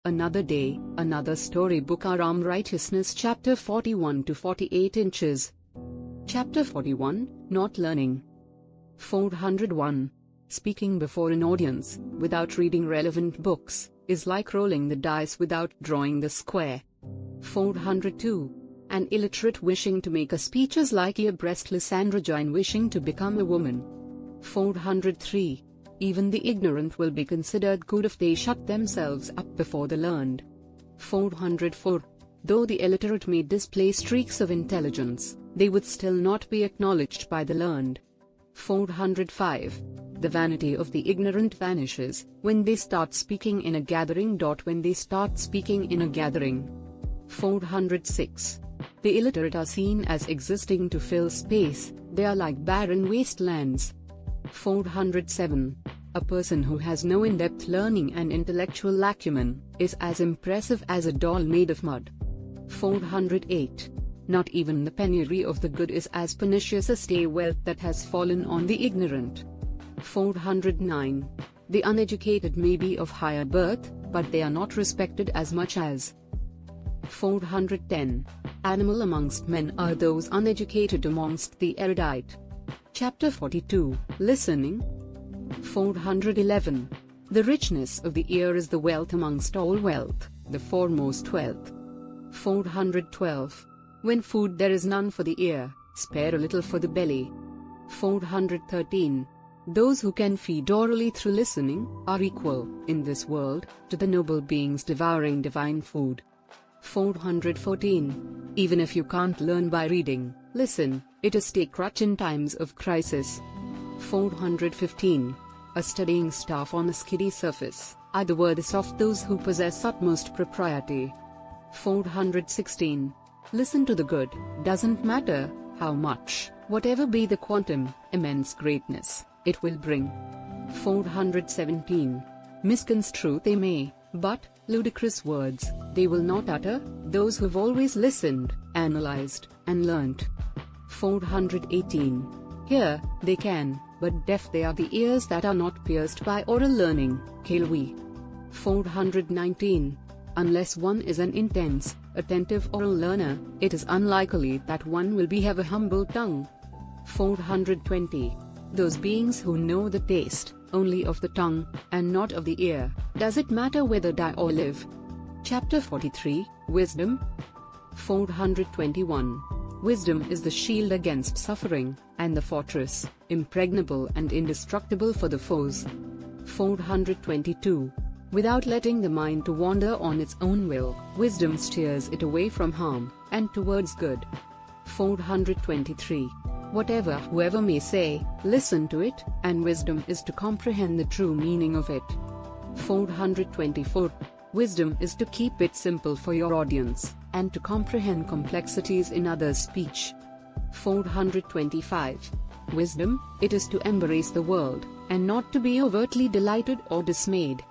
Another day, another storybook. Aram Righteousness chapter 41 to 48 inches. Chapter 41, Not Learning. 401. Speaking before an audience, without reading relevant books, is like rolling the dice without drawing the square. 402. An illiterate wishing to make a speech is like a breastless androgyne wishing to become a woman. 403. Even the ignorant will be considered good if they shut themselves up before the learned. 404. Though the illiterate may display streaks of intelligence, they would still not be acknowledged by the learned. 405. The vanity of the ignorant vanishes when they start speaking in a gathering. When they start speaking in a gathering. 406. The illiterate are seen as existing to fill space, they are like barren wastelands. 407. A person who has no in-depth learning and intellectual acumen is as impressive as a doll made of mud. 408. Not even the penury of the good is as pernicious as a wealth that has fallen on the ignorant. 409. The uneducated may be of higher birth, but they are not respected as much as. 410. Animal amongst men are those uneducated amongst the erudite. Chapter 42, Listening. 411. The richness of the ear is the wealth amongst all wealth, the foremost wealth. 412. When food there is none for the ear, spare a little for the belly. 413. Those who can feed orally through listening are equal, in this world, to the noble beings devouring divine food. 414. Even if you can't learn by reading, listen, it is a crutch in times of crisis. 415. A studying staff on a skiddy surface are the worthiest of those who possess utmost propriety. 416. Listen to the good, doesn't matter how much, whatever be the quantum, immense greatness it will bring. 417. Misconstrue they may, but ludicrous words they will not utter, those who've always listened, analyzed, and learnt. 418. Hear they can, but deaf they are the ears that are not pierced by oral learning, Kelwi. 419. Unless one is an intense, attentive oral learner, it is unlikely that one will have a humble tongue. 420. Those beings who know the taste only of the tongue, and not of the ear, does it matter whether die or live? Chapter 43, Wisdom. 421. Wisdom is the shield against suffering, and the fortress, impregnable and indestructible for the foes. 422. Without letting the mind to wander on its own will, wisdom steers it away from harm, and towards good. 423. Whatever whoever may say, listen to it, and wisdom is to comprehend the true meaning of it. 424. Wisdom is to keep it simple for your audience, and to comprehend complexities in others' speech. 425. Wisdom, it is to embrace the world, and not to be overtly delighted or dismayed.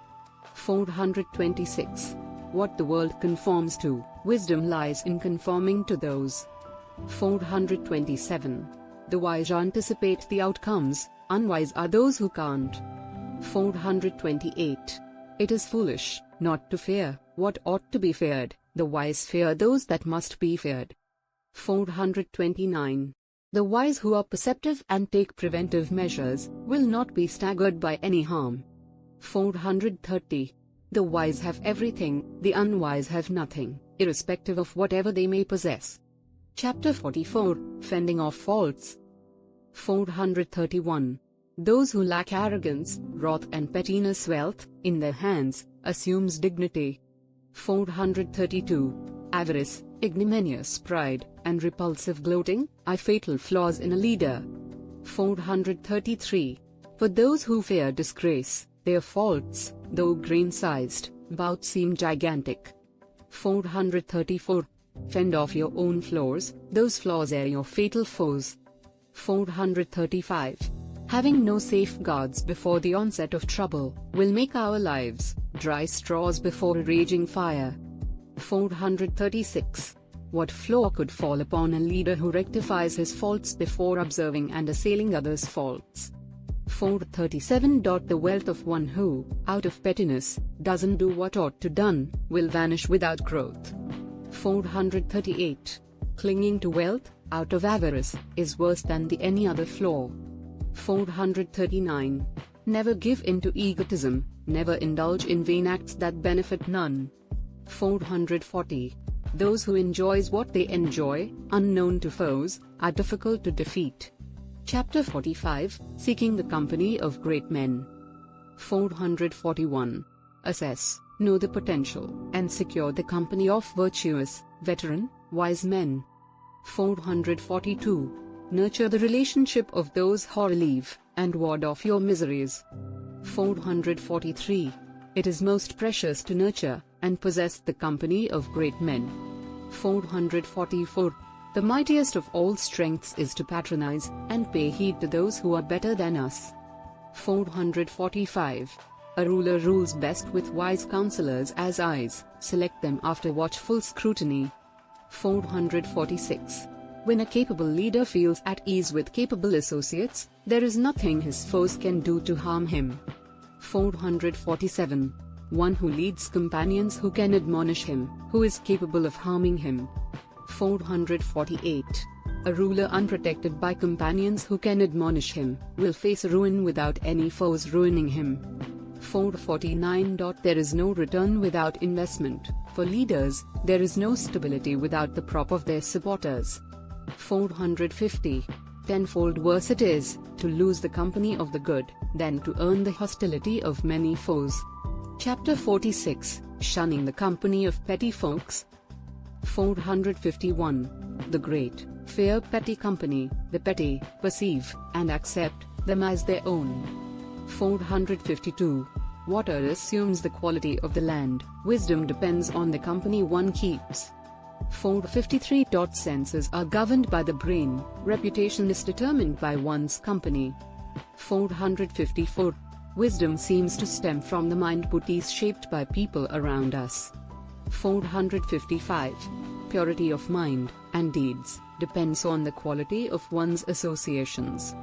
426. What the world conforms to, wisdom lies in conforming to those. 427. The wise anticipate the outcomes, unwise are those who can't. 428. It is foolish not to fear what ought to be feared, the wise fear those that must be feared. 429. The wise who are perceptive and take preventive measures will not be staggered by any harm. 430. The wise have everything, the unwise have nothing, irrespective of whatever they may possess. Chapter 44, Fending off Faults. 431. Those who lack arrogance, wrath and pettiness wealth, in their hands, assumes dignity. 432. Avarice, ignominious pride, and repulsive gloating, are fatal flaws in a leader. 433. For those who fear disgrace, their faults, though grain-sized, bout seem gigantic. 434. Fend off your own flaws, those flaws are your fatal foes. 435. Having no safeguards before the onset of trouble, will make our lives dry straws before a raging fire. 436. What flaw could fall upon a leader who rectifies his faults before observing and assailing others' faults? 437. The wealth of one who, out of pettiness, doesn't do what ought to done, will vanish without growth. 438. Clinging to wealth, out of avarice, is worse than any other flaw. 439. Never give in to egotism, never indulge in vain acts that benefit none. 440. Those who enjoys what they enjoy, unknown to foes, are difficult to defeat. Chapter 45, Seeking the Company of Great Men. 441. Assess, know the potential, and secure the company of virtuous, veteran, wise men. 442. Nurture the relationship of those who relieve, and ward off your miseries. 443. It is most precious to nurture, and possess the company of great men. 444. The mightiest of all strengths is to patronize, and pay heed to those who are better than us. 445. A ruler rules best with wise counselors as eyes, select them after watchful scrutiny. 446. When a capable leader feels at ease with capable associates, there is nothing his foes can do to harm him. 447. One who leads companions who can admonish him, who is capable of harming him. 448. A ruler unprotected by companions who can admonish him, will face ruin without any foes ruining him. 449. There is no return without investment. For leaders, there is no stability without the prop of their supporters. 450. Tenfold worse it is, to lose the company of the good, than to earn the hostility of many foes. Chapter 46, Shunning the Company of Petty Folks. 451. The great fear petty company, the petty perceive and accept them as their own. 452. Water assumes the quality of the land, wisdom depends on the company one keeps. 453. Senses are governed by the brain, reputation is determined by one's company. 454. Wisdom seems to stem from the mind but is shaped by people around us. 455. Purity of mind and deeds depends on the quality of one's associations.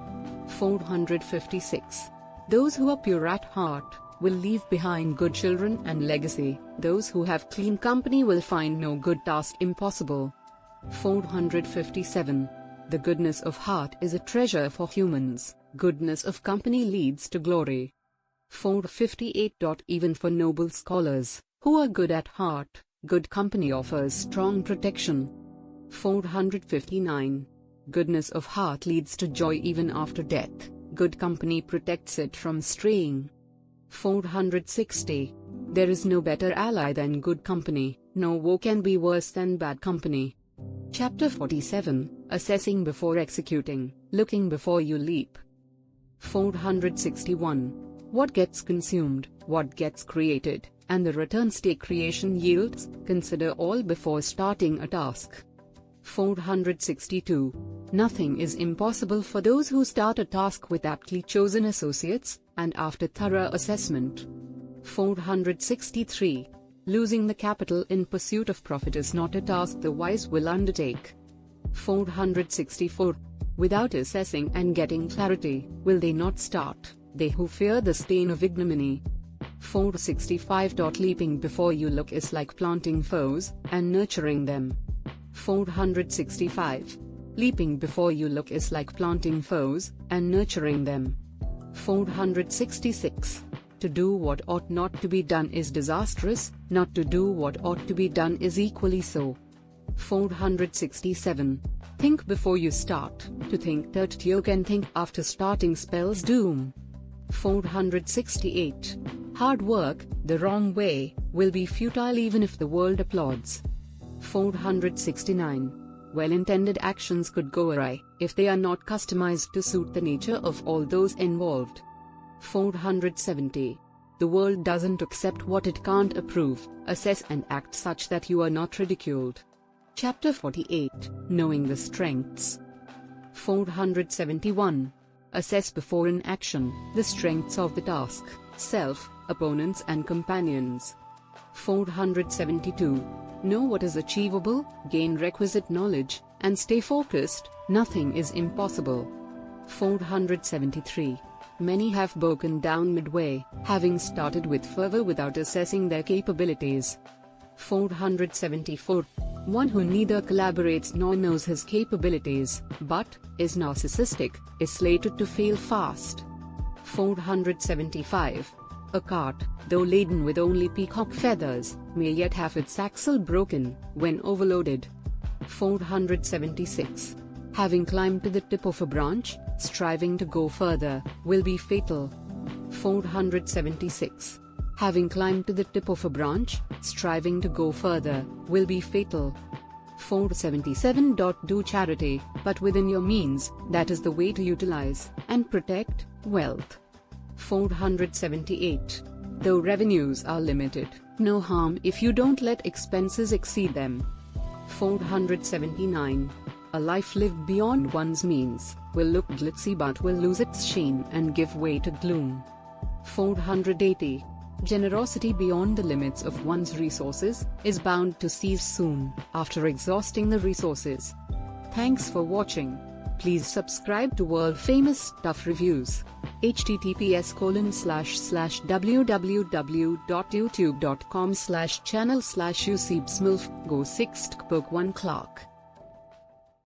456. Those who are pure at heart will leave behind good children and legacy. Those who have clean company will find no good task impossible. 457. The goodness of heart is a treasure for humans. Goodness of company leads to glory. 458. Even for noble scholars, who are good at heart, good company offers strong protection. 459. Goodness of heart leads to joy even after death. Good company protects it from straying. 460. There is no better ally than good company, no woe can be worse than bad company. Chapter 47, Assessing before executing, looking before you leap. 461. What gets consumed, what gets created, and the returns creation yields, consider all before starting a task. 462. Nothing is impossible for those who start a task with aptly chosen associates, and after thorough assessment. 463. Losing the capital in pursuit of profit is not a task the wise will undertake. 464. Without assessing and getting clarity, will they not start, they who fear the stain of ignominy. 465. Leaping before you look is like planting foes, and nurturing them. 465. Leaping before you look is like planting foes, and nurturing them. 466. To do what ought not to be done is disastrous, not to do what ought to be done is equally so. 467. Think before you start, to think that you can think after starting spells doom. 468. Hard work, the wrong way, will be futile even if the world applauds. 469. Well-intended actions could go awry, if they are not customized to suit the nature of all those involved. 470. The world doesn't accept what it can't approve, assess and act such that you are not ridiculed. Chapter 48, Knowing the Strengths. 471. Assess before in action, the strengths of the task, self, opponents and companions. 472. Know what is achievable, gain requisite knowledge, and stay focused, nothing is impossible. 473. many have broken down midway, having started with fervor without assessing their capabilities. 474. One who neither collaborates nor knows his capabilities, but is narcissistic, is slated to fail fast. 475. A cart, though laden with only peacock feathers, may yet have its axle broken when overloaded. 476. Having climbed to the tip of a branch, striving to go further, will be fatal. 476. Having climbed to the tip of a branch, striving to go further, will be fatal. 477. Do charity, but within your means, that is the way to utilize and protect wealth. 478. Though revenues are limited, no harm if you don't let expenses exceed them. 479. A life lived beyond one's means will look glitzy but will lose its sheen and give way to gloom. 480. Generosity beyond the limits of one's resources is bound to cease soon after exhausting the resources. Thanks for watching. Please subscribe to world famous stuff reviews. https://www.youtube.com/channel/usibsmilf go 6 book 1 Clark